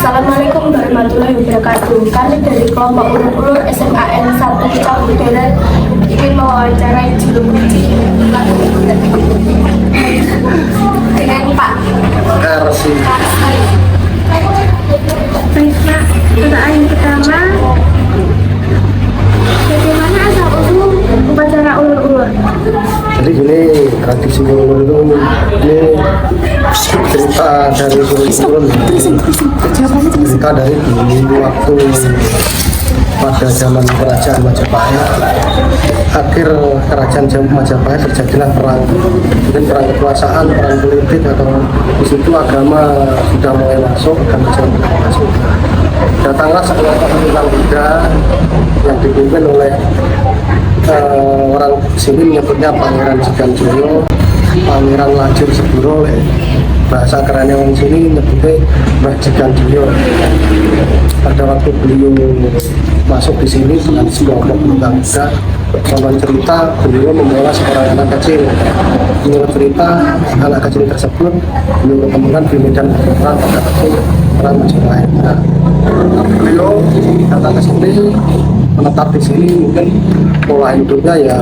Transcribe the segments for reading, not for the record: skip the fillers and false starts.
Assalamualaikum warahmatullahi wabarakatuh. Kami dari kelompok ulur-ulur SMAN 1 Campudoran ingin mewawancarai juru kunci dengan Pak Karsi. Baik Pak, pertanyaan yang pertama, bagaimana asal usul upacara ulur-ulur? Jadi gini, tradisi ulur itu ini cerita dari turun-turun, cerita dari dulu waktu pada zaman kerajaan Majapahit. Akhir kerajaan Majapahit terjadilah perang, mungkin perang kekuasaan, perang politik, atau di situ agama sudah mulai masuk, agama Jawa masuk. Datanglah sekelompok tentang muda yang dipimpin oleh orang sini menyebutnya Pangeran Jiganjoyo, Pangeran Lajur Seguro, bahasa kerennya orang sini menyebutnya Mbah Jiganjoyo. Pada waktu beliau masuk di sini dengan sekelompok muda, konon cerita beliau membawa seorang anak kecil. Menurut cerita, anak kecil tersebut beliau ketemukan di medan perang pada waktu perang Majapahit. Nah, beliau datang ke sini, menetap di sini, mungkin pola hidupnya ya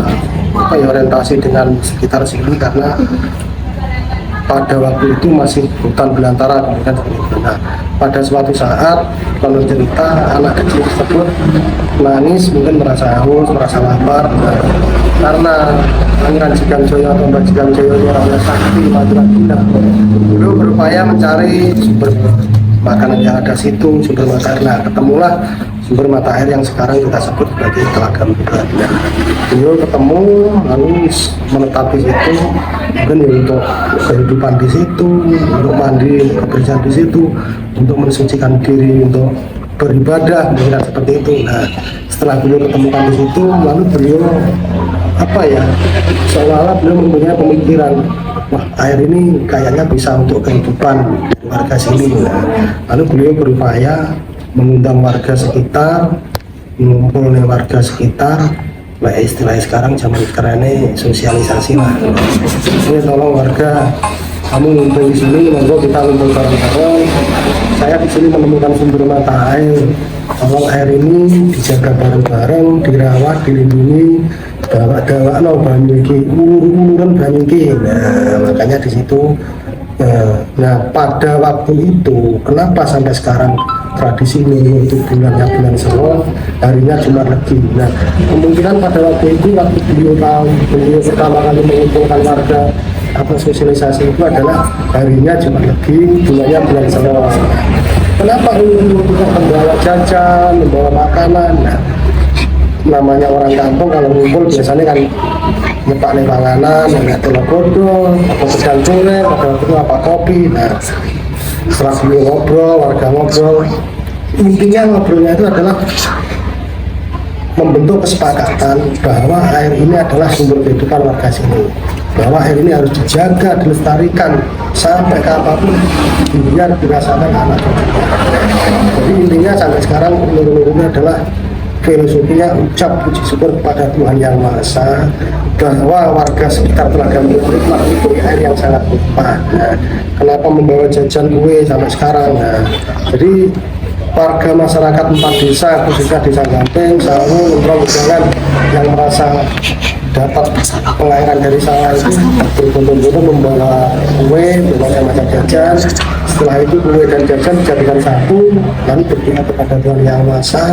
orientasi dengan sekitar sini, karena pada waktu itu masih hutan belantara. Nah, pada suatu saat menurut cerita anak kecil tersebut menangis, mungkin merasa haus, merasa lapar. Nah, karena Pangeran Jiganjoyo atau Mbah Jiganjoyo orangnya sakti, mati-matinya, beliau berupaya mencari sumber makanan yang ada situ, sumber mata air. Nah, ketemulah sumber mata air yang sekarang kita sebut sebagai Telaga Munggahan. Nah, beliau ketemu lalu menetap di situ, mungkin untuk kehidupan di situ, untuk mandi, kebersihan di situ, untuk mensucikan diri, untuk beribadah, mungkin seperti itu. Nah, setelah beliau ketemukan di situ, lalu beliau seolah-olah beliau mempunyai pemikiran, wah, air ini kayaknya bisa untuk kehidupan warga sini. Nah, lalu beliau berupaya mengundang warga sekitar, mengumpulkan warga sekitar, istilahnya sekarang zaman sekarang ini sosialisasi lah. Ini tolong warga, kamu ngumpul di sini, monggo kita ngumpul bareng-bareng. Saya di sini menemukan sumber mata air. Tolong air ini dijaga bareng-bareng, dirawat, dilindungi, dawa-dawa no banyuki, ulur-uluran banyuki. Nah, makanya di situ. Nah, pada waktu itu, kenapa sampai sekarang tradisi ini itu bulannya bulan Selo, harinya Jumat Legi. Nah, kemungkinan pada waktu itu, waktu beliau pertama kali mengumpulkan warga atau sosialisasi itu adalah harinya Jumat Legi, bulannya bulan Selo. Kenapa ini untuk membawa jajan, membawa makanan? Nah, namanya orang kampung kalau ngumpul biasanya kan nyepak nih panganan, ada telur godong, atau pedang goreng, atau itu apa kopi. Nah, setelah beliau ngobrol, warga ngobrol, intinya ngobrolnya itu adalah membentuk kesepakatan bahwa air ini adalah sumber kehidupan warga sini, bahwa air ini harus dijaga, dilestarikan sampai kapanpun biar dirasakan anak cucunya. Jadi intinya sampai sekarang ulur-ulurnya adalah filosofinya ucap puji syukur kepada Tuhan Yang Maha Esa bahwa warga sekitar Telaga Munggahan telah diberi air yang sangat limpah. Nah, kenapa membawa jajan kue sampai sekarang? Nah, jadi warga masyarakat 4 desa, khususnya desa Gamping, Sawu, Untrong, yang merasa dapat pengairan dari sawah itu berbondong-bondong membawa kue, berbagai macam jajan. Setelah itu kue dan jajan dijadikan satu, lalu berdoa kepada Tuhan Yang Maha Esa.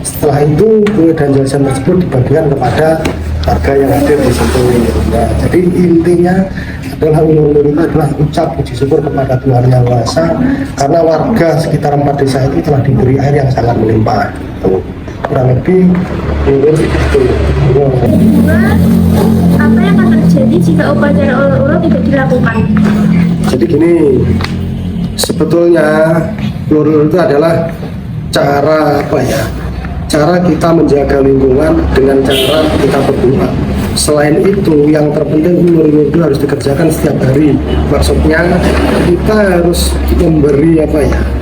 Setelah itu kue dan jajan tersebut dibagikan kepada warga yang hadir di situ. Nah, jadi intinya adalah ulur-ulur itu adalah ucap puji syukur kepada Tuhan Yang Maha Esa karena warga sekitar 4 desa itu telah diberi air yang sangat melimpah. Kurang lebih ulur itu. Apa yang akan terjadi jika upacara ulur-ulur tidak dilakukan? Jadi gini, sebetulnya ulur-ulur itu adalah cara kita menjaga lingkungan dengan cara kita berdoa. Selain itu, yang terpenting ulur-ulur itu harus dikerjakan setiap hari. Maksudnya kita harus memberi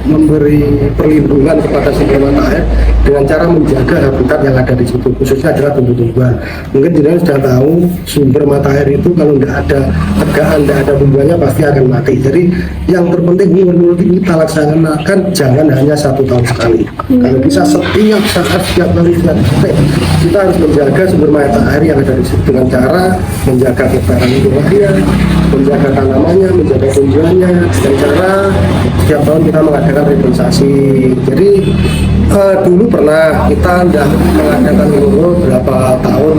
memberi perlindungan kepada sumber mata air dengan cara menjaga habitat yang ada di situ, khususnya adalah tumbuh-tumbuhan. Mungkin jenengan sudah tahu sumber mata air itu kalau tidak ada tegaan, tidak ada tumbuhannya pasti akan mati. Jadi yang terpenting menurut kita laksanakan jangan hanya 1 tahun sekali. Kalau bisa setiap saat, setiap kali, setiap detik kita harus menjaga sumber mata air yang ada di situ dengan cara menjaga kelestarian lingkungannya, menjaga tanamannya, menjaga tumbuhannya, dengan cara setiap tahun kita mengadakan reboisasi. Jadi dulu pernah kita tidak mengadakan ini berapa tahun,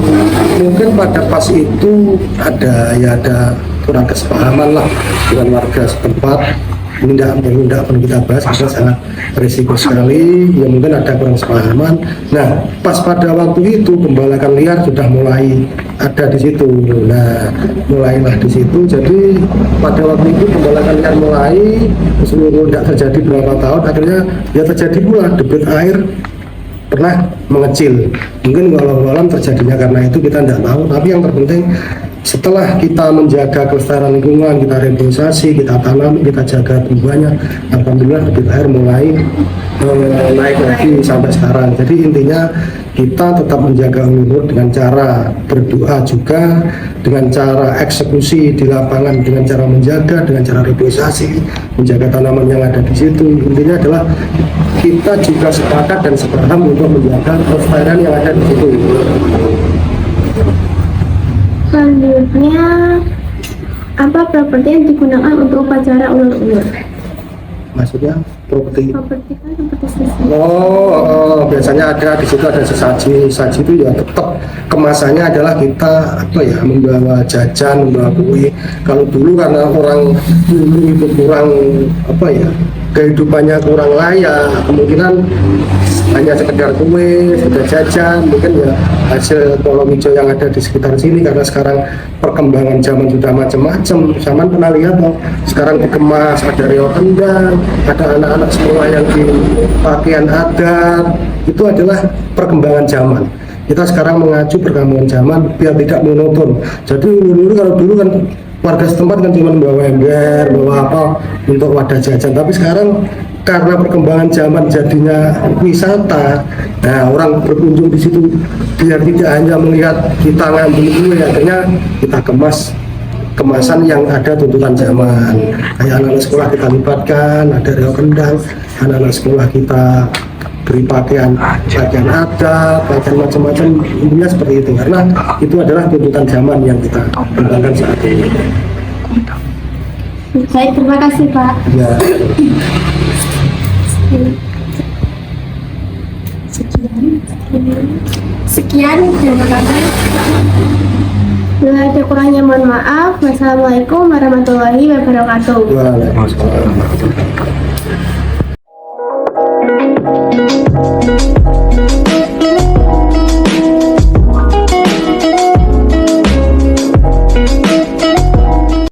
mungkin pada pas itu ada kurang kesepahaman lah dengan warga setempat. Ini tidak perlu kita bahas karena sangat risiko sekali, ya mungkin ada kurang kesepahaman. Nah, pas pada waktu itu pembalakan liar sudah mulai ada di situ. Nah, mulailah di situ. Jadi pada waktu itu pembalakan liar mulai, seluruh tidak terjadi berapa tahun, akhirnya ya terjadi pula debit air pernah mengecil. Mungkin walau terjadinya karena itu kita tidak tahu, tapi yang terpenting setelah kita menjaga kelestarian lingkungan, kita reboisasi, kita tanam, kita jaga tumbuhannya, alhamdulillah debit air mulai naik lagi sampai sekarang. Jadi intinya kita tetap menjaga hulu dengan cara berdoa juga, dengan cara eksekusi di lapangan, dengan cara menjaga, dengan cara reboisasi, menjaga tanaman yang ada di situ. Intinya adalah kita juga sepakat dan sepaham untuk menjaga kelestarian yang ada di situ. Selanjutnya, apa properti yang digunakan untuk upacara ulur-ulur? Maksudnya properti? Properti kan seperti sisi. Biasanya ada di situ ada sesaji. Sesaji itu ya tetap kemasannya adalah kita membawa jajan, membawa kue. Kalau dulu karena orang dulu itu kurang kehidupannya kurang layak, kemungkinan hanya sekedar kue, sekedar jajan, mungkin ya hasil kolom hijau yang ada di sekitar sini. Karena sekarang perkembangan zaman sudah macam-macam. Zaman pernah lihat sekarang dikemas, ada reok kendang, ada anak-anak semua yang di pakaian adat. Itu adalah perkembangan zaman. Kita sekarang mengacu perkembangan zaman biar tidak monoton. Jadi dulu kalau dulu kan warga setempat kan cuma bawa ember, bawa apa untuk wadah jajan. Tapi sekarang karena perkembangan zaman jadinya wisata, nah orang berkunjung di situ biar tidak hanya melihat kita ngambil kue, akhirnya kita kemasan yang ada tuntutan zaman. Kayak anak-anak sekolah kita libatkan, ada reok kendang, anak-anak sekolah kita beri pakaian adat, pakaian macam-macam, intinya seperti itu. Karena itu adalah tuntutan zaman yang kita kembangkan saat ini. Baik, terima kasih Pak. Ya. Sekian, terima kasih. Bila ada kurangnya mohon maaf. Wassalamualaikum warahmatullahi wabarakatuh. Waalaikumsalam warahmatullahi wabarakatuh.